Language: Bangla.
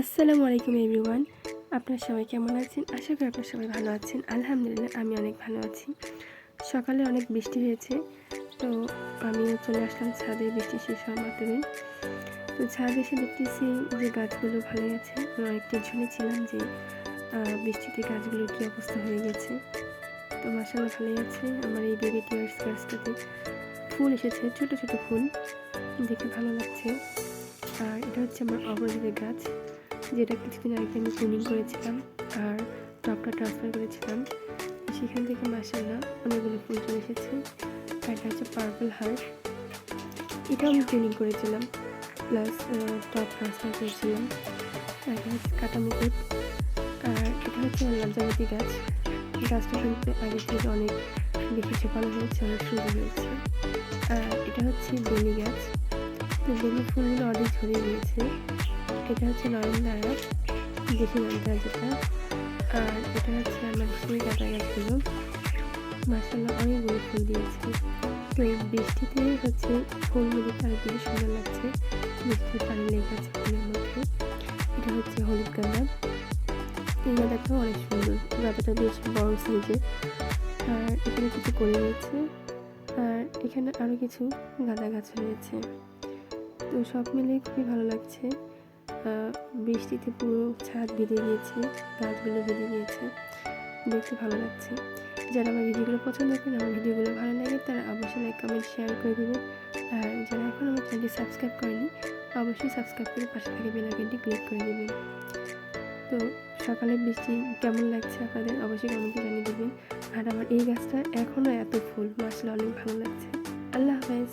আসসালামু আলাইকুম এভরিওয়ান। আপনারা সবাই কেমন আছেন? আশা করি আপনারা সবাই ভালো আছেন। আলহামদুলিল্লাহ আমি অনেক ভালো আছি। সকালে অনেক বৃষ্টি হয়েছে, তো আমিও চলে আসলাম ছাদে বৃষ্টি শেষ হওয়া মাত্রই। তো ছাদে এসে দেখতেছি যে গাছগুলো ভালোই আছে। আমি অনেক টেনশনে ছিলাম যে বৃষ্টিতে গাছগুলোর কী অবস্থা হয়ে গেছে। তো মাশাআল্লাহ ভালোই আছে। আমার এই বেবি টিয়ার্স গাছটাতে ফুল এসেছে, ছোট ছোট ফুল, দেখে ভালো লাগছে। আর এটা হচ্ছে আমার অপরাজিতের গাছ, যেটা কিছুদিন আগে আমি প্রুনিং করেছিলাম আর টবটা ট্রান্সফার করেছিলাম। সেখান থেকে মাশাআল্লাহ অনেকগুলো ফুল চলে এসেছে। আর এটা হচ্ছে পার্পল হার্ট, এটাও আমি প্রুনিং করেছিলাম প্লাস টব ট্রান্সফার করেছিলাম। আর এটা হচ্ছে কাটা মুকুট। আর এটা হচ্ছে আমার লজ্জাবতী গাছ। গাছটা কিন্তু আগে থেকে অনেক বেশি ঝোপালো হয়েছে, অনেক সুন্দর হয়েছে। আর এটা হচ্ছে বেলি গাছ। তো বেলি ফুলগুলো অনেক ঝরে গিয়েছে। এটা হচ্ছে নয়নতারা, দেশি নয়নতারা যেটা। আর এটা হচ্ছে আমার সেই গাঁদা গাছগুলো, মাশাআল্লাহ অনেকগুলো ফুল দিয়েছে। তো এই বৃষ্টিতে হচ্ছে ফুলগুলো আরও বেশি সুন্দর লাগছে, বৃষ্টির পানি লেগে আছে ফুলের মধ্যে। এটা হচ্ছে হলুদ গাঁদা। এই গাঁদাটাও অনেক সুন্দর, গাঁদাটা বেশ বড় সাইজের। আর এখানে কিছু কলি রয়েছে, আর এখানে আরও কিছু গাঁদা গাছ রয়েছে। তো সব মিলিয়ে খুবই ভালো লাগছে। বৃষ্টিতে পুরো ছাদ ভিজে গিয়েছে, গাছগুলো ভিজে গিয়েছে, দেখতে ভালো লাগছে। যারা আমার ভিডিওগুলো পছন্দ করেন, আমার ভিডিওগুলো ভালো লাগে, তারা অবশ্যই লাইক কমেন্ট শেয়ার করে দেবেন। আর যারা এখন আমার চ্যানেলটি সাবস্ক্রাইব করেনি, অবশ্যই সাবস্ক্রাইব করে পাশে থাকা বেল আইকনটি ক্লিক করে দেবেন। তো সকালে বৃষ্টি কেমন লাগছে আপনাদের অবশ্যই কমেন্টে জানিয়ে দেবেন। আর আমার এই গাছটা এখনও এত ফুল, মাশাআল্লাহ অনেক ভালো লাগছে। আল্লাহ হাফেজ।